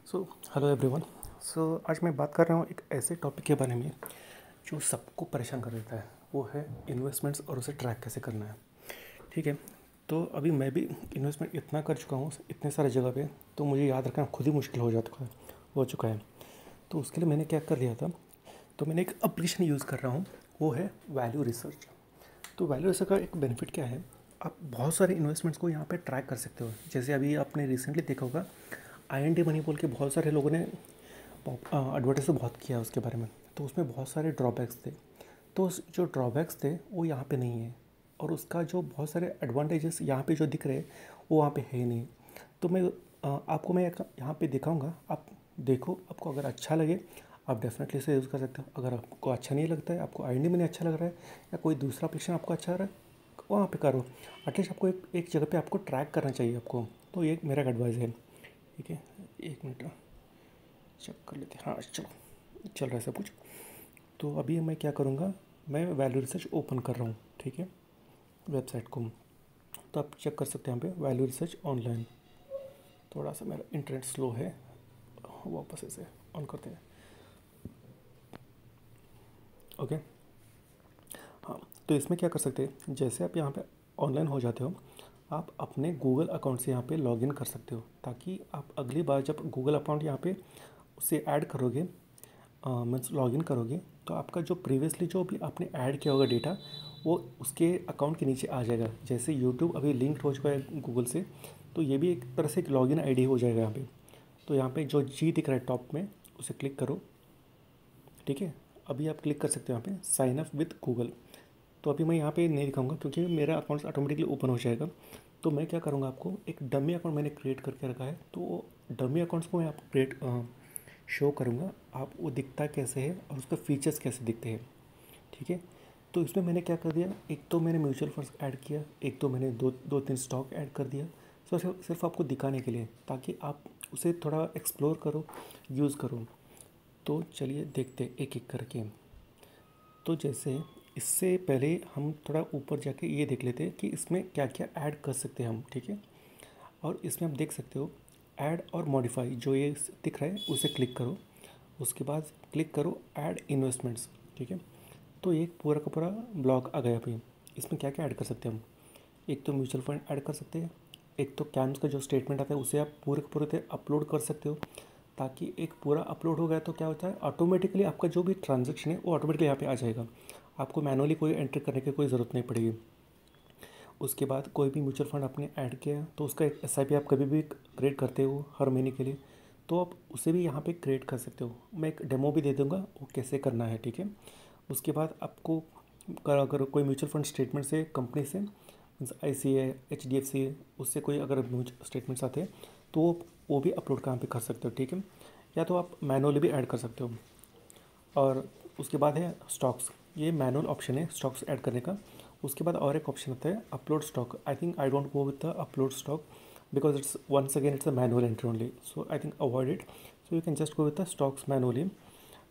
So hello everyone. आज मैं बात कर रहा हूँ एक ऐसे टॉपिक के बारे में जो सबको परेशान कर देता है। वो है इन्वेस्टमेंट्स और उसे ट्रैक कैसे करना है। ठीक है। तो अभी मैं भी इन्वेस्टमेंट इतना कर चुका हूँ इतने सारे जगह पे, तो मुझे याद रखना खुद ही मुश्किल हो चुका है। तो उसके लिए मैंने क्या कर लिया था, तो मैंने एक एप्लीकेशन यूज़ कर रहा हूँ, वो है वैल्यू रिसर्च। तो वैल्यू रिसर्च का एक बेनिफिट क्या है, आप बहुत सारे इन्वेस्टमेंट्स को यहाँ पे ट्रैक कर सकते हो। जैसे अभी आपने रिसेंटली देखा होगा, IND मनी बोल के बहुत सारे लोगों ने एडवर्टाइज तो बहुत किया उसके बारे में। तो उसमें बहुत सारे ड्रॉबैक्स थे। तो जो ड्रॉबैक्स थे वो यहाँ पे नहीं है, और उसका जो बहुत सारे एडवांटेजेस यहाँ पे जो दिख रहे हैं वो वहाँ पे है ही नहीं। तो आपको मैं यहाँ पे दिखाऊंगा, आप देखो, आपको अगर अच्छा लगे आप डेफिनेटली इसे यूज़ कर सकते हो। अगर आपको अच्छा नहीं लगता है, आपको IND मनी अच्छा लग रहा है या कोई दूसरा एप्लीकेशन आपको अच्छा लग रहा है, वहाँ पे करो। एटलीस्ट आपको एक जगह पे आपको ट्रैक करना चाहिए आपको। तो ये मेरा एडवाइस है। ठीक है, एक मिनट चेक कर लेते हैं। हाँ चलो, चल रहा है सब कुछ। तो अभी मैं क्या करूँगा, मैं वैल्यू रिसर्च ओपन कर रहा हूँ। ठीक है, वेबसाइट को। तो आप चेक कर सकते हैं यहाँ पे वैल्यू रिसर्च ऑनलाइन। थोड़ा सा मेरा इंटरनेट स्लो है, वापस इसे ऑन करते हैं। ओके। हाँ, तो इसमें क्या कर सकते हैं, जैसे आप यहाँ पे ऑनलाइन हो जाते हो, आप अपने गूगल अकाउंट से यहाँ पे लॉगिन कर सकते हो, ताकि आप अगली बार जब गूगल अकाउंट यहाँ पे उसे ऐड करोगे, मीन्स लॉगिन करोगे, तो आपका जो प्रीवियसली जो भी आपने ऐड किया होगा डेटा, वो उसके अकाउंट के नीचे आ जाएगा। जैसे यूट्यूब अभी लिंक्ड हो चुका है गूगल से, तो ये भी एक तरह से एक लॉगिन आईडी हो जाएगा यहाँ पे। तो यहाँ पे जो जी दिख रहा है टॉप में, उसे क्लिक करो। ठीक है, अभी आप क्लिक कर सकते हो यहाँ पे साइन अप विद गूगल। तो अभी मैं यहाँ पे नहीं दिखाऊंगा क्योंकि मेरा अकाउंट ऑटोमेटिकली ओपन हो जाएगा। तो मैं क्या करूँगा, आपको एक डमी अकाउंट मैंने क्रिएट करके रखा है, तो वो डमी अकाउंट्स को मैं आपको शो करूँगा। आप वो दिखता कैसे है और उसका फीचर्स कैसे दिखते हैं। ठीक है। तो इसमें मैंने क्या कर दिया, एक तो मैंने म्यूचुअल फंड्स ऐड किया, एक तो मैंने दो तीन स्टॉक ऐड कर दिया। सो सिर्फ आपको दिखाने के लिए, ताकि आप उसे थोड़ा एक्सप्लोर करो, यूज़ करो। तो चलिए देखते एक एक करके। तो जैसे इससे पहले हम थोड़ा ऊपर जाके ये देख लेते हैं कि इसमें क्या क्या ऐड कर सकते हैं हम। ठीक है। और इसमें आप देख सकते हो ऐड और मॉडिफाई, जो ये दिख रहा है उसे क्लिक करो। उसके बाद क्लिक करो ऐड इन्वेस्टमेंट्स। ठीक है। तो ये पूरा का पूरा ब्लॉग आ गया भाई। इसमें क्या क्या ऐड कर सकते हैं हम, एक तो म्यूचुअल फंड ऐड कर सकते हैं, एक तो कैम्स का जो स्टेटमेंट आता है उसे आप पूरे के पूरे अपलोड कर सकते हो। ताकि एक पूरा अपलोड हो गया तो क्या होता है, ऑटोमेटिकली आपका जो भी ट्रांजेक्शन है वो ऑटोमेटिकली यहाँ पे आ जाएगा। आपको मैनुअली कोई एंट्री करने की कोई ज़रूरत नहीं पड़ेगी। उसके बाद कोई भी म्यूचुअल फंड आपने ऐड किया तो उसका एक SIP आप कभी भी क्रिएट करते हो हर महीने के लिए, तो आप उसे भी यहाँ पे क्रिएट कर सकते हो। मैं एक डेमो भी दे दूँगा वो कैसे करना है। ठीक है। उसके बाद आपको अगर कोई म्यूचुअल फंड स्टेटमेंट से कंपनी से, मीन्स ICA HDFC उससे कोई अगर स्टेटमेंट्स आते हैं, तो वो भी अपलोड कहाँ पे कर सकते हो। ठीक है। या तो आप मैनुअली भी ऐड कर सकते हो। और उसके बाद है स्टॉक्स, ये मैनुअल ऑप्शन है स्टॉक्स ऐड करने का। उसके बाद और एक ऑप्शन आता है upload stock. I think I don't go with the upload stock because it's once again it's a manual entry only, so I think avoid it. So you can just go with the stocks manually.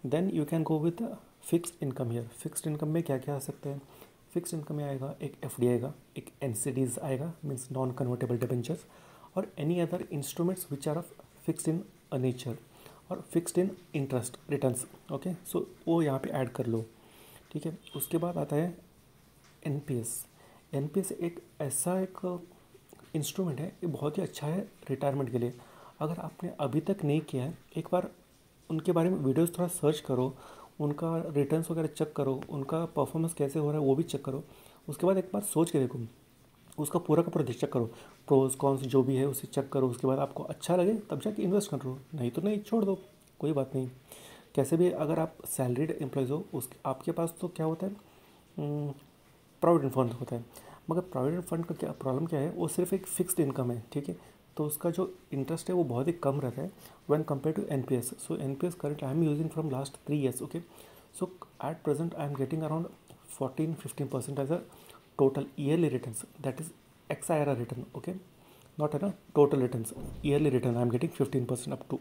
Then you can go with the fixed income. Here fixed income में क्या क्या आ सकते हैं, fixed income में आएगा एक FD आएगा, एक NCDs आएगा, मीन्स नॉन कन्वर्टेबल डिबेंचर्स, और any other instruments which are of fixed in nature, और fixed in interest returns. Okay, so वो यहाँ पे ऐड कर लो। ठीक है। उसके बाद आता है NPS। NPS एक ऐसा एक इंस्ट्रूमेंट है, ये बहुत ही अच्छा है रिटायरमेंट के लिए। अगर आपने अभी तक नहीं किया है, एक बार उनके बारे में वीडियोस थोड़ा सर्च करो, उनका रिटर्न्स वगैरह चेक करो, उनका परफॉर्मेंस कैसे हो रहा है वो भी चेक करो। उसके बाद एक बार सोच के देखो, उसका पूरा का पूरा चेक करो, प्रोज कॉन्स जो भी है उसे चेक करो। उसके बाद आपको अच्छा लगे तब जाके इन्वेस्ट करो, नहीं तो नहीं, छोड़ दो, कोई बात नहीं। कैसे भी अगर आप सैलरीड एम्प्लॉयज़ हो, उस आपके पास तो क्या होता है, प्रोविडेंट फंड होता है। मगर प्रोविडेंट फंड का क्या प्रॉब्लम क्या है, वो सिर्फ एक फिक्स्ड इनकम है। ठीक है। तो उसका जो इंटरेस्ट है वो बहुत ही कम रहता है when compare to NPS। So NPS current I am using from last 3 years। Okay, so at present I am getting around 14-15% as a total yearly returns, that is XIRR return. Okay, not a total returns, yearly return I am getting 15% up to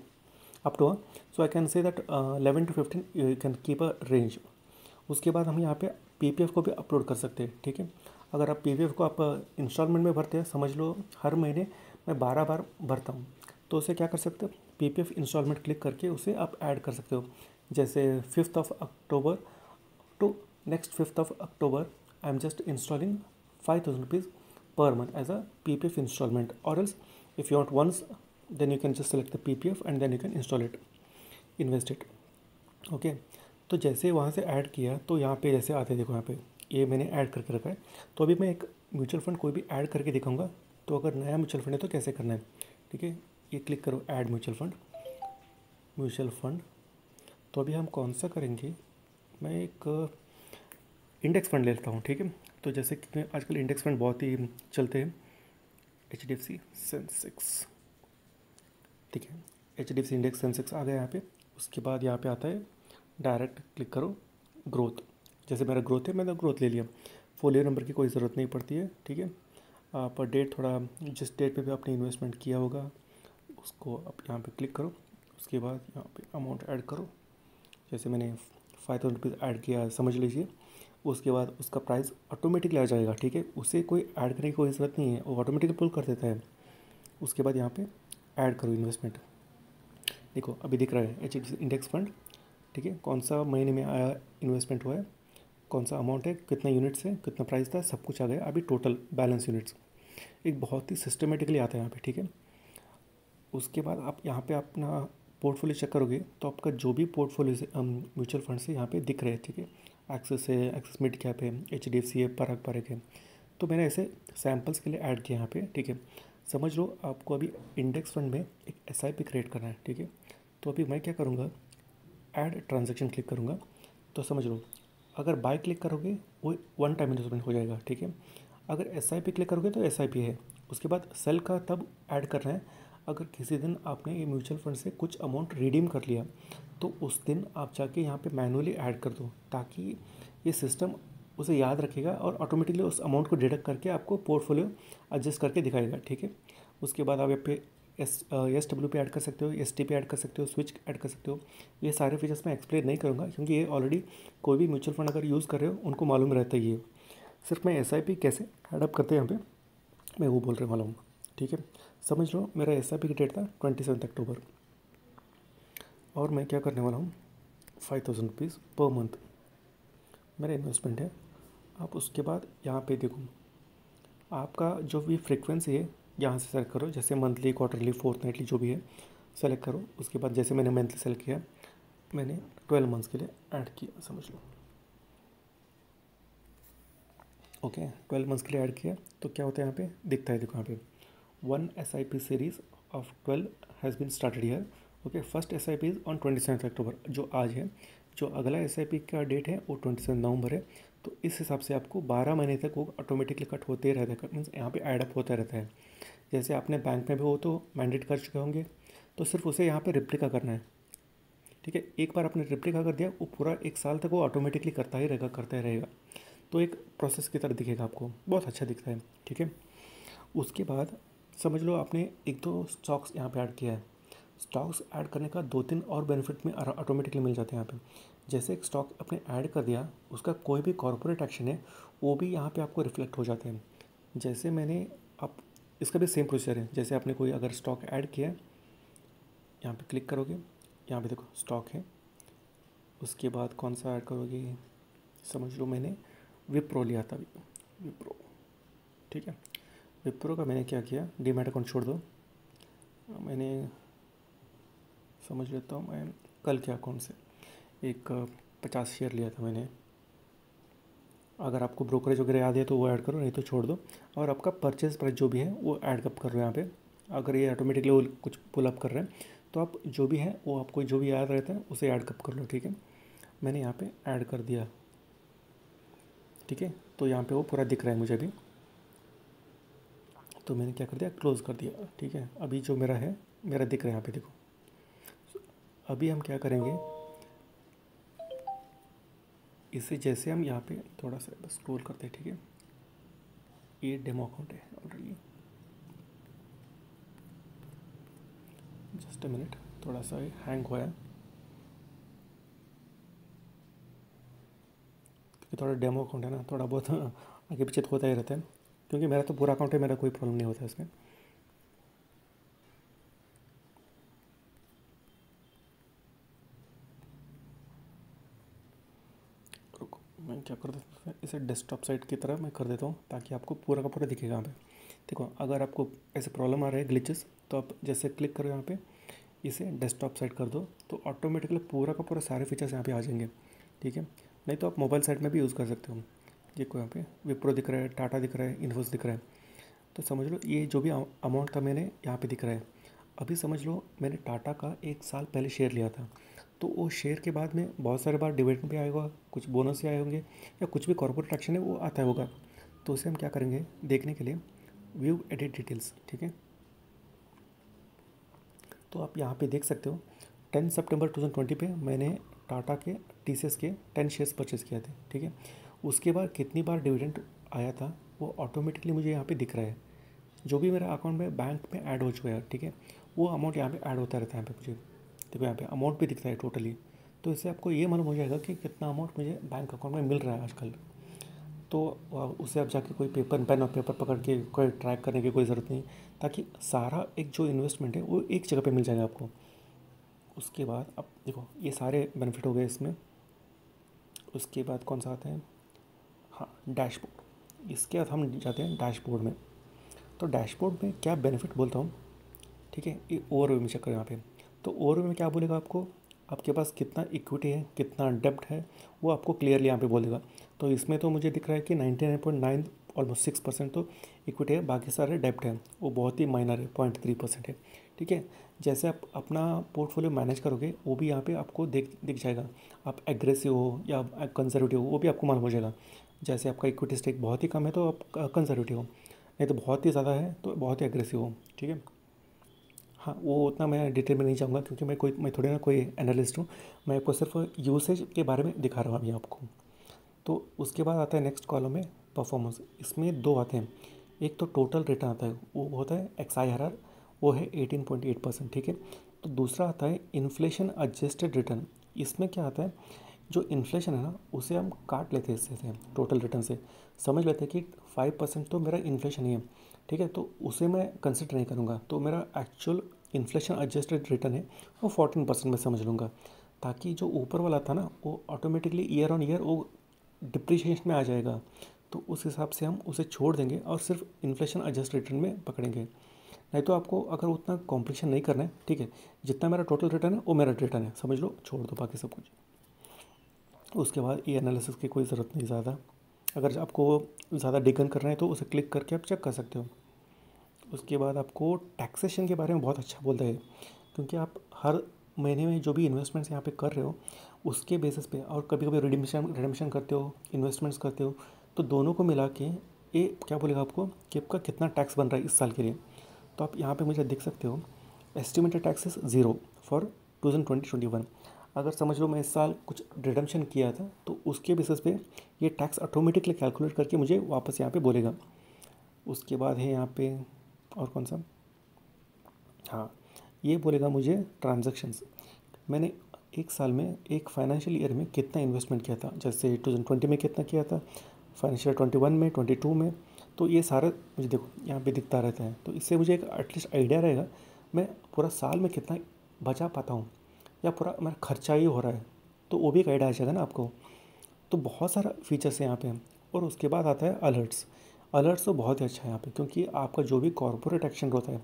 so I can say that 11 to 15 you can keep a range. उसके बाद हम यहाँ पे PPF को भी upload कर सकते हैं। ठीक है। अगर आप PPF को आप इंस्टॉलमेंट में भरते हैं, समझ लो हर महीने मैं 12 बार भरता हूँ, तो उसे क्या कर सकते हैं, पीपीएफ इंस्टॉलमेंट क्लिक करके उसे आप ऐड कर सकते हो। जैसे 5th of October to next 5th of October I am just installing 5,000 rupees per month as a PPF installment, or else if you want once, then you can just select the PPF and then you can install it, invest it. Okay तो जैसे वहाँ से add किया तो यहाँ पे जैसे आते देखो, यहाँ पे ये मैंने ऐड करके रखा है। तो अभी मैं एक म्यूचुअल फंड कोई भी ऐड करके दिखाऊंगा। तो अगर नया म्यूचुअल फंड है तो कैसे करना है, ठीक है। ये क्लिक करो ऐड म्यूचुअल फंड। तो अभी हम कौन सा करेंगे, मैं एक इंडेक्स फंड ले लेता हूँ, ठीक है। तो जैसे कि आजकल इंडेक्स फंड बहुत ही चलते हैं, HDFC सेंसेक्स, ठीक है। HDFC इंडेक्स सेंसेक्स आ गया यहाँ पे। उसके बाद यहाँ पे आता है डायरेक्ट क्लिक करो ग्रोथ। जैसे मेरा ग्रोथ है, मैंने ग्रोथ ले लिया। फोलियो नंबर की कोई ज़रूरत नहीं पड़ती है, ठीक है। आप डेट थोड़ा जिस डेट पे भी आपने इन्वेस्टमेंट किया होगा उसको आप यहाँ पे क्लिक करो। उसके बाद यहाँ पे अमाउंट ऐड करो। जैसे मैंने 5,000 रुपीज़ ऐड किया, समझ लीजिए। उसके बाद उसका प्राइस ऑटोमेटिकली आ जाएगा, ठीक है। उसे कोई ऐड करने की कोई ज़रूरत नहीं है, वो ऑटोमेटिकली पुल कर देता है। उसके बाद यहाँ पे ऐड करो इन्वेस्टमेंट। देखो अभी दिख रहा है HDFC इंडेक्स फंड, ठीक है। कौन सा महीने में आया इन्वेस्टमेंट हुआ है, कौन सा अमाउंट है, कितना यूनिट्स है, कितना प्राइस था, सब कुछ आ गया। अभी टोटल बैलेंस यूनिट्स एक बहुत ही सिस्टमेटिकली आता है यहाँ पे, ठीक है। उसके बाद आप यहाँ पे अपना पोर्टफोलियो चेक करोगे तो आपका जो भी पोर्टफोलियो से म्यूचुअल फंड से यहाँ पे दिख रहे हैं, ठीक है। एक्सिस है, एक्सिस मिड कैप है, HDFC है, पराग पारक है। तो मैंने ऐसे सैम्पल्स के लिए ऐड किया यहाँ पे, ठीक है। समझ लो आपको अभी इंडेक्स फंड में एक SIP क्रिएट करना है, ठीक है। तो अभी मैं क्या करूँगा, ऐड ट्रांजेक्शन क्लिक करूँगा। तो समझ लो अगर बाय क्लिक करोगे वो वन टाइम इन्वेस्टमेंट हो जाएगा, ठीक है। अगर SIP क्लिक करोगे तो SIP है। उसके बाद सेल का तब ऐड करना है अगर किसी दिन आपने ये म्यूचुअल फंड से कुछ अमाउंट रिडीम कर लिया तो उस दिन आप जाके यहाँ पे मैनुअली ऐड कर दो, ताकि ये सिस्टम उसे याद रखेगा और ऑटोमेटिकली उस अमाउंट को डिडक्ट करके आपको पोर्टफोलियो एडजस्ट करके दिखाएगा, ठीक है। उसके बाद आप यहाँ पे SW पे ऐड कर सकते हो, ST पे ऐड कर सकते हो, स्विच ऐड कर सकते हो। ये सारे फीचर्स मैं एक्सप्लेन नहीं करूँगा क्योंकि ये ऑलरेडी कोई भी म्यूचुअल फंड अगर यूज़ कर रहे हो उनको मालूम रहता है। ये सिर्फ मैं SIP कैसे एडअप करते हैं यहाँ पे मैं वो बोल रहे वाला हूँ, ठीक है। समझ लो मेरा SIP की डेट था 27 अक्टूबर और मैं क्या करने वाला हूँ, 5,000 रुपीज़ पर मंथ मेरा इन्वेस्टमेंट है। आप उसके बाद यहाँ पे देखो आपका जो भी फ्रीक्वेंसी है यहाँ से सेलेक्ट करो, जैसे मंथली, क्वार्टरली, फोर्थनाइटली जो भी है सेलेक्ट करो। उसके बाद जैसे मैंने मंथली सेलेक्ट किया, मैंने 12 मंथ्स के लिए ऐड किया, समझ लो। ओके 12 मंथ्स के लिए ऐड किया तो क्या होता है, यहाँ पे दिखता है, देखो यहाँ पे 1 SIP series of 12 has been started here. Okay first SIP is on 27 October, जो आज है। जो अगला SIP का डेट है वो 27 नवंबर है। तो इस हिसाब से आपको 12 महीने तक वो ऑटोमेटिकली कट होते रहता है, मीन्स यहाँ पे ऐडअप होता रहता है। जैसे आपने बैंक में भी वो तो मैंडेट कर चुके होंगे, तो सिर्फ उसे यहाँ पे रिप्लिका करना है, ठीक है। एक बार आपने रिप्लिका कर दिया वो पूरा 1 साल तक वो ऑटोमेटिकली करता ही रहेगा। तो एक प्रोसेस की तरह दिखेगा आपको, बहुत अच्छा दिखता है, ठीक है। उसके बाद समझ लो आपने 1-2 स्टॉक्स यहाँ पे ऐड किया है। स्टॉक्स ऐड करने का 2-3 और बेनिफिट में ऑटोमेटिकली मिल जाते हैं यहाँ पे। जैसे एक स्टॉक आपने ऐड कर दिया, उसका कोई भी कॉर्पोरेट एक्शन है वो भी यहाँ पे आपको रिफ्लेक्ट हो जाते हैं। जैसे मैंने आप इसका भी सेम प्रोसीजर है। जैसे आपने कोई अगर स्टॉक ऐड किया, यहाँ पे क्लिक करोगे, यहाँ पे देखो स्टॉक है। उसके बाद कौन सा ऐड करोगे, समझ लो मैंने विप्रो लिया था, विप्रो, ठीक है। विप्रो का मैंने क्या किया, डीमैट अकाउंट छोड़ दो, मैंने समझ लेता हूँ मैं कल के अकाउंट से एक 50 शेयर लिया था मैंने। अगर आपको ब्रोकरेज वगैरह याद है तो वो ऐड करो, नहीं तो छोड़ दो। और आपका परचेज प्राइस जो भी है वो ऐड अप कर लो यहाँ पे। अगर ये ऑटोमेटिकली वो कुछ पुल अप कर रहे हैं तो आप जो भी है वो आपको जो भी याद रहता है उसे ऐड अप कर लो, ठीक है। मैंने यहाँ पे ऐड कर दिया, ठीक है। तो यहाँ पे वो पूरा दिख रहा है मुझे अभी। तो मैंने क्या कर दिया, क्लोज़ कर दिया, ठीक है। अभी जो मेरा है मेरा दिख रहा है यहाँ पे, देखो। अभी हम क्या करेंगे, इसे जैसे हम यहाँ पे थोड़ा सा बस स्क्रॉल करते हैं, ठीक है। ये डेमो अकाउंट है ऑलरेडी, जस्ट अ मिनट, थोड़ा सा हैंग हुआ है क्योंकि थोड़ा डेमो अकाउंट है ना, थोड़ा बहुत आगे पीछे तो होता ही रहता है। क्योंकि मेरा तो पूरा अकाउंट है, मेरा कोई प्रॉब्लम नहीं होता इसमें। मैं क्या कर देता हूँ, इसे डेस्कटॉप साइट की तरह मैं कर देता हूँ ताकि आपको पूरा का पूरा दिखेगा यहाँ पे। देखो अगर आपको ऐसे प्रॉब्लम आ रहा है ग्लिचेस, तो आप जैसे क्लिक करो यहाँ पे, इसे डेस्कटॉप साइट कर दो तो ऑटोमेटिकली पूरा का पूरा सारे फीचर्स यहाँ पे आ जाएंगे। ठीक है, नहीं तो आप मोबाइल साइट में भी यूज़ कर सकते हो। देखो यहाँ पे विप्रो दिख रहा है, टाटा दिख रहा है, इन्फोसिस दिख रहा है। तो समझ लो ये जो भी अमाउंट था मैंने यहाँ पे दिख रहा है। अभी समझ लो मैंने टाटा का 1 साल पहले शेयर लिया था, तो वो शेयर के बाद में बहुत सारे बार डिविडेंड भी आया होगा, कुछ बोनस भी आए होंगे, या कुछ भी कॉर्पोरेट एक्शन है वो आता होगा। तो उसे हम क्या करेंगे देखने के लिए, व्यू एडिट डिटेल्स। ठीक है, तो आप यहाँ पे देख सकते हो 10 सितंबर 2020 पे मैंने टाटा के टीसीएस के 10 शेयर्स परचेज़ किए थे। ठीक है, उसके बाद कितनी बार डिविडेंड आया था वो ऑटोमेटिकली मुझे यहाँ पे दिख रहा है। जो भी मेरा अकाउंट में बैंक में ऐड हो चुका है, ठीक है, वो अमाउंट यहाँ पे ऐड होता रहता है। यहाँ पे मुझे देखो यहाँ पे अमाउंट भी दिखता है टोटली। तो इससे आपको ये मालूम हो जाएगा कि कितना अमाउंट मुझे बैंक अकाउंट में मिल रहा है आजकल। तो उसे आप जाके कोई पेपर पेन और पेपर पकड़ के कोई ट्रैक करने की कोई ज़रूरत नहीं, ताकि सारा एक जो इन्वेस्टमेंट है वो एक जगह पे मिल जाएगा आपको। उसके बाद अब देखो ये सारे बेनिफिट हो गए इसमें। उसके बाद कौन सा आता है, हाँ डैशबोर्ड। इसके बाद हम जाते हैं डैशबोर्ड में। तो डैशबोर्ड में क्या बेनिफिट बोलता हूँ, ठीक है, ये ओवरव्यू में चेक करो यहाँ पे। तो ओवरव्यू में क्या बोलेगा आपको, आपके पास कितना इक्विटी है, कितना डेब्ट है, वो आपको क्लियरली यहाँ पे बोलेगा। तो इसमें तो मुझे दिख रहा है कि 99.9 ऑलमोस्ट 6% तो इक्विटी है, बाकी सारे डेब्ट है वो बहुत ही माइनर है, 0.3% है। ठीक है, जैसे आप अपना पोर्टफोलियो मैनेज करोगे वो भी यहाँ पे आपको दिख जाएगा। आप एग्रेसिव हो या कंजर्वेटिव हो वो भी आपको मालूम हो जाएगा। जैसे आपका इक्विटी स्टेक बहुत ही कम है तो आप कंजर्वेटिव हो, नहीं तो बहुत ही ज़्यादा है तो बहुत ही एग्रेसिव हो। ठीक है, हाँ वो उतना मैं डिटेल में नहीं जाऊँगा क्योंकि मैं थोड़ी ना कोई एनालिस्ट हूँ। मैं आपको सिर्फ यूसेज के बारे में दिखा रहा हूँ अभी आपको। तो उसके बाद आता है नेक्स्ट कॉलम में परफॉर्मेंस। इसमें दो आते हैं, एक तो टोटल रिटर्न आता है वो होता है XIRR, वो है 18.8%। ठीक है, तो दूसरा आता है इन्फ्लेशन एडजस्टेड रिटर्न। इसमें क्या आता है, जो इन्फ्लेशन है ना उसे हम काट लेते हैं इससे से टोटल रिटर्न से। समझ लेते हैं कि 5% तो मेरा इन्फ्लेशन ही है। ठीक है, तो उसे मैं कंसिडर नहीं करूँगा, तो मेरा एक्चुअल इन्फ्लेशन एडजस्टेड रिटर्न है वो 14% में समझ लूँगा, ताकि जो ऊपर वाला था ना वो ऑटोमेटिकली ईयर ऑन ईयर वो डिप्रिशिएशन में आ जाएगा। तो उस हिसाब से हम उसे छोड़ देंगे और सिर्फ इन्फ्लेशन एडजस्ट रिटर्न में पकड़ेंगे। नहीं तो आपको अगर उतना कॉम्पिटिशन नहीं करना है, ठीक है, जितना मेरा टोटल रिटर्न है वो मेरा रिटर्न है समझ लो, छोड़ दो बाकी सब कुछ। उसके बाद ये एनालिसिस की कोई ज़रूरत नहीं ज़्यादा। अगर आपको ज़्यादा डिगन करना है तो उसे क्लिक करके आप चेक कर सकते हो। उसके बाद आपको टैक्सेशन के बारे में बहुत अच्छा बोलता है, क्योंकि आप हर महीने में जो भी इन्वेस्टमेंट्स यहाँ पे कर रहे हो उसके बेसिस पे, और कभी कभी रिडीम्शन करते हो, इन्वेस्टमेंट्स करते हो, तो दोनों को मिला के ये क्या बोलेगा आपको कि आपका कितना टैक्स बन रहा है इस साल के लिए। तो आप यहाँ पे मुझे देख सकते हो एस्टिमेटेड टैक्सेस 0 फॉर 2020-21। अगर समझ लो मैं इस साल कुछ रिडम्शन किया था तो उसके बेसिस पे ये टैक्स ऑटोमेटिकली कैलकुलेट करके मुझे वापस यहाँ पे बोलेगा। उसके बाद है यहाँ पे और कौन सा, हाँ ये बोलेगा मुझे ट्रांजैक्शंस। मैंने एक साल में एक फाइनेंशियल ईयर में कितना इन्वेस्टमेंट किया था, जैसे 2020 में कितना किया था, फाइनेंशियल 21 में, 22 में। तो ये सारा मुझे देखो यहाँ पे दिखता रहता है, तो इससे मुझे एक एटलीस्ट आइडिया रहेगा मैं पूरा साल में कितना बचा पाता हूँ या पूरा मेरा खर्चा ही हो रहा है, तो वो भी एक आइडिया आ जाएगा ना आपको। तो बहुत सारा फीचर्स है यहाँ पे। और उसके बाद आता है अलर्ट्स। अलर्ट्स तो बहुत ही अच्छा है यहाँ पे, क्योंकि आपका जो भी कॉर्पोरेट एक्शन होता है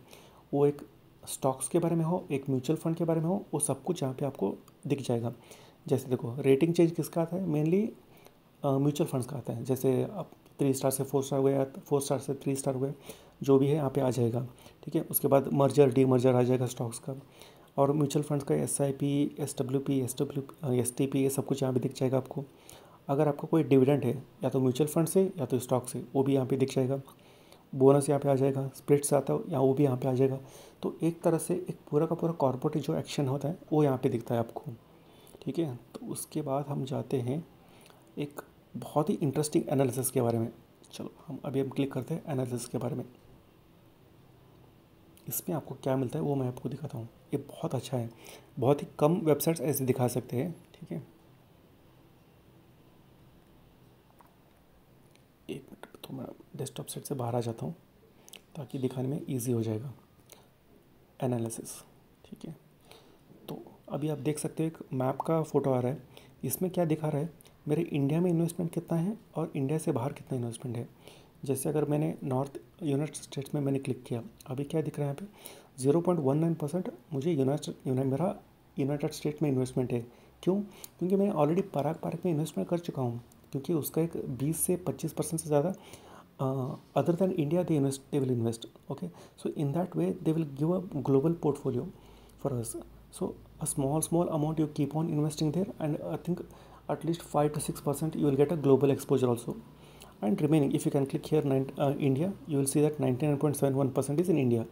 वो एक स्टॉक्स के बारे में हो, एक म्यूचुअल फंड के बारे में हो, वो सब कुछ यहाँ पे आपको दिख जाएगा। जैसे देखो रेटिंग चेंज किसका आता है, मेनली म्यूचुअल फंड्स का आता है। जैसे अब 3 स्टार से 4 स्टार हो गया, 4 स्टार से 3 स्टार हो गया, जो भी है यहाँ पे आ जाएगा। ठीक है, उसके बाद मर्जर डी मर्जर आ जाएगा स्टॉक्स का। और म्यूचुअल फंड्स का SIP, STP, ये सब कुछ यहाँ पे दिख जाएगा आपको। अगर आपका कोई डिविडेंड है या तो म्यूचुअल फंड से या तो स्टॉक से, वो भी यहाँ पे दिख जाएगा। बोनस यहाँ पे आ जाएगा, स्प्लिट्स आता है या वो भी यहाँ पे आ जाएगा। तो एक तरह से एक पूरा का पूरा कॉर्पोरेट जो एक्शन होता है वो यहाँ पे दिखता है आपको। ठीक है, तो उसके बाद हम जाते हैं एक बहुत ही इंटरेस्टिंग एनालिसिस के बारे में। चलो हम क्लिक करते हैं एनालिसिस के बारे में। इसमें आपको क्या मिलता है वो मैं आपको दिखाता हूँ। ये बहुत अच्छा है, बहुत ही कम वेबसाइट्स ऐसे दिखा सकते हैं। ठीक है, एक मिनट, तो मैं डेस्कटॉप सेट से बाहर आ जाता हूँ ताकि दिखाने में ईजी हो जाएगा एनालिसिस। ठीक है, तो अभी आप देख सकते हो एक मैप का फ़ोटो आ रहा है। इसमें क्या दिखा रहा है, मेरे इंडिया में इन्वेस्टमेंट कितना है और इंडिया से बाहर कितना इन्वेस्टमेंट है। जैसे अगर मैंने नॉर्थ यूनाइटेड स्टेट्स में मैंने क्लिक किया, अभी क्या दिख रहा है यहाँ पे 0.19% मुझे मेरा यूनाइटेड स्टेट में इन्वेस्टमेंट है। क्यों? क्योंकि मैं ऑलरेडी पराग पार्क में इन्वेस्टमेंट कर चुका हूँ, क्योंकि उसका एक 20 से 25% से ज़्यादा other than India they will invest. Okay, so in that way they will give a global portfolio for us. So a small amount you keep on investing there, and I think at least 5 to 6% you will get a global exposure also. And remaining, if you can click here India, you will see that 99.71% is in India.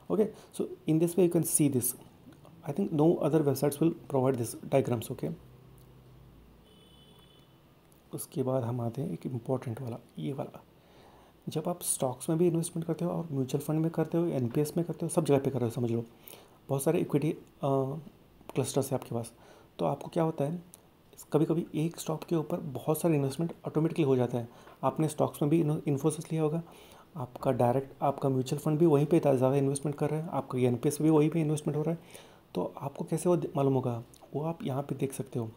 Okay, so in this way you can see this. I think no other websites will provide this diagrams. Okay, उसके बाद हम आते हैं एक important वाला, ये वाला। जब आप स्टॉक्स में भी इन्वेस्टमेंट करते हो और म्यूचुअल फंड में करते हो, एनपीएस में करते हो, सब जगह पे कर रहे हो, समझ लो बहुत सारे इक्विटी क्लस्टर्स है आपके पास। तो आपको क्या होता है, कभी कभी एक स्टॉक के ऊपर बहुत सारे इन्वेस्टमेंट ऑटोमेटिकली हो जाता है। आपने स्टॉक्स में भी इन्फोसिस लिया होगा, आपका डायरेक्ट आपका म्यूचुअल फंड भी वहीं पे ज़्यादा इन्वेस्टमेंट कर रहा है, आपका एनपीएस भी वहीं पे इन्वेस्टमेंट हो रहा है। तो आपको कैसे वो मालूम होगा, वो आप यहाँ पे देख सकते हो।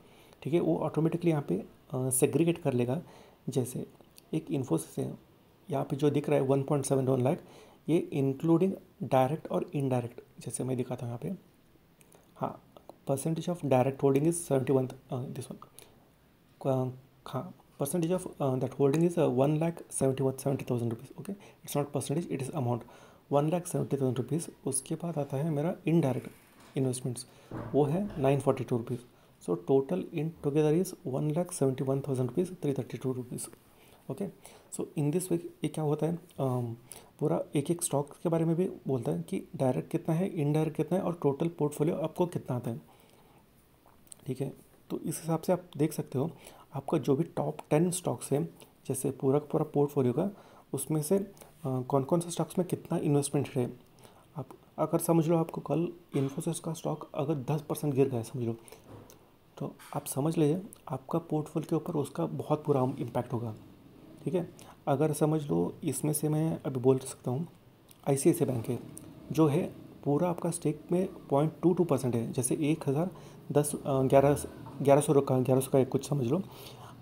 ठीक है, वो ऑटोमेटिकली यहाँ पे सेग्रीगेट कर लेगा। जैसे एक इन्फोसिस है, यहाँ पे जो दिख रहा है 1.71 लाख, ये इंक्लूडिंग डायरेक्ट और इनडायरेक्ट, जैसे मैं दिखाता हूँ यहाँ पे। हाँ, percentage of direct holding is 71, this one. हाँ, percentage of that holding is 1,70,000 rupees. Okay, it's not percentage, it is amount 1,70,000 rupees. उसके बाद आता है मेरा इनडायरेक्ट इन्वेस्टमेंट्स, वो है 942 rupees. So total in together is 1,71,000 rupees 332 rupees. Okay, so in this way ये क्या होता है, पूरा एक एक स्टॉक के बारे में भी बोलता है कि डायरेक्ट कितना है, इनडायरेक्ट कितना है, और टोटल पोर्टफोलियो आपको कितना आता है। ठीक है, तो इस हिसाब से आप देख सकते हो आपका जो भी टॉप 10 स्टॉक्स हैं, जैसे पूरा पूरा पोर्टफोलियो का, उसमें से कौन कौन से स्टॉक्स में कितना इन्वेस्टमेंट है। आप अगर समझ लो आपको कल इन्फोसिस का स्टॉक अगर 10% गिर गया समझ लो, तो आप समझ लीजिए आपका पोर्टफोलियो के ऊपर उसका बहुत बुरा इम्पैक्ट होगा। ठीक है, अगर समझ लो इसमें से मैं अभी बोल सकता हूँ ICICI बैंक है, जो है पूरा आपका स्टेक में 0.22% है। जैसे 1100 का 1100 का कुछ समझ लो,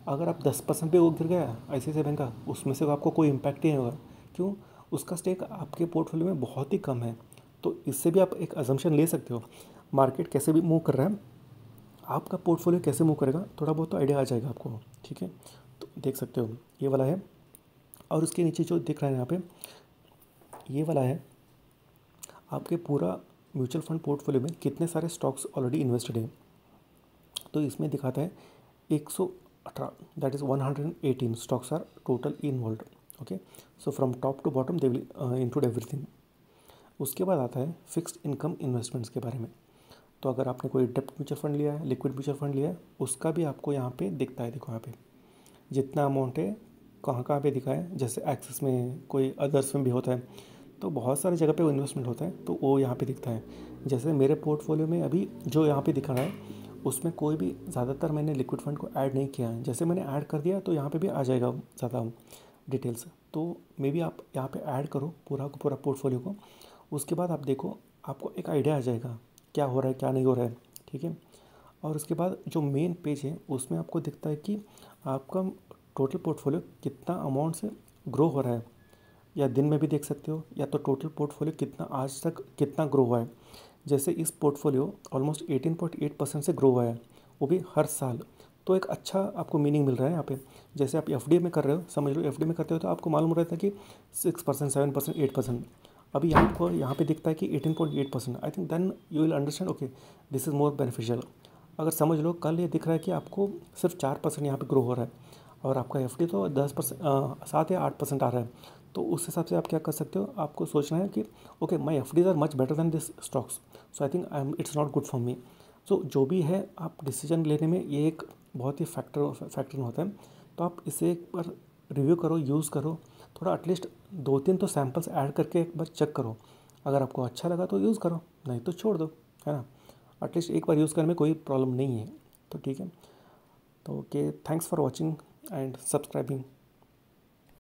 अगर आप 10% पे वो गिर गया ICICI बैंक का, उसमें से आपको कोई इम्पैक्ट ही नहीं होगा। क्यों? उसका स्टेक आपके पोर्टफोलियो में बहुत ही कम है। तो इससे भी आप एक अजम्पशन ले सकते हो मार्केट कैसे भी मूव कर रहा है, आपका पोर्टफोलियो कैसे मूव करेगा, थोड़ा बहुत तो आइडिया आ जाएगा आपको। ठीक है, तो देख सकते हो ये वाला है, और उसके नीचे जो दिख रहा है यहाँ पे, ये वाला है आपके पूरा म्यूचुअल फंड पोर्टफोलियो में कितने सारे स्टॉक्स ऑलरेडी इन्वेस्टेड हैं। तो इसमें दिखाता है 118, that is 118 stocks are total involve. Okay, so from top to bottom they will include everything. उसके बाद आता है फिक्स्ड इनकम इन्वेस्टमेंट्स के बारे में। तो अगर आपने कोई डेप्ट म्यूचुअल फंड लिया है, लिक्विड म्यूचुअल फंड लिया है, उसका भी आपको यहाँ पे दिखता है। देखो यहाँ पे जितना अमाउंट है कहाँ कहाँ पे दिखा है, जैसे एक्सिस में, कोई अदर्स में भी होता है, तो बहुत सारी जगह पे वो इन्वेस्टमेंट होता है, तो वो यहाँ पे दिखता है। जैसे मेरे पोर्टफोलियो में अभी जो यहाँ पे दिखा रहा है, उसमें कोई भी ज़्यादातर मैंने लिक्विड फंड को ऐड नहीं किया है। जैसे मैंने ऐड कर दिया तो यहाँ पे भी आ जाएगा ज़्यादा डिटेल्स। तो मे बी आप यहाँ पे ऐड करो पूरा को पूरा पोर्टफोलियो को, उसके बाद आप देखो आपको एक आइडिया आ जाएगा क्या हो रहा है क्या नहीं हो रहा है। ठीक है, और उसके बाद जो मेन पेज है उसमें आपको दिखता है कि आपका टोटल पोर्टफोलियो कितना अमाउंट से ग्रो हो रहा है, या दिन में भी देख सकते हो, या तो टोटल पोर्टफोलियो कितना आज तक कितना ग्रो हुआ है। जैसे इस पोर्टफोलियो ऑलमोस्ट 18.8% से ग्रो हुआ है, वो भी हर साल। तो एक अच्छा आपको मीनिंग मिल रहा है यहाँ पे। जैसे आप FD में कर रहे हो, समझ लो FD में करते हो तो आपको मालूम रहता है कि 6%, 7%, 8%। अभी आपको यहाँ पे दिखता है कि 18.8%। I think then you will understand, okay this is more beneficial. अगर समझ लो कल ये दिख रहा है कि आपको सिर्फ 4% यहाँ पे ग्रो हो रहा है, और आपका FD तो 10%, 7 या 8% आ रहा है, तो उस हिसाब से आप क्या कर सकते हो, आपको सोचना है कि okay my FDs are much better than this stocks, so I think it's not good for me. So जो भी है आप डिसीजन लेने में ये एक बहुत ही फैक्टर होता है। तो आप इसे एक बार रिव्यू करो, यूज़ करो, थोड़ा एटलीस्ट 2-3 तो सैम्पल्स ऐड करके एक बार चेक करो। अगर आपको अच्छा लगा तो यूज़ करो, नहीं तो छोड़ दो, है ना। एटलीस्ट एक बार यूज़ करने में कोई प्रॉब्लम नहीं है। तो ठीक है, तो okay, thanks for watching and subscribing.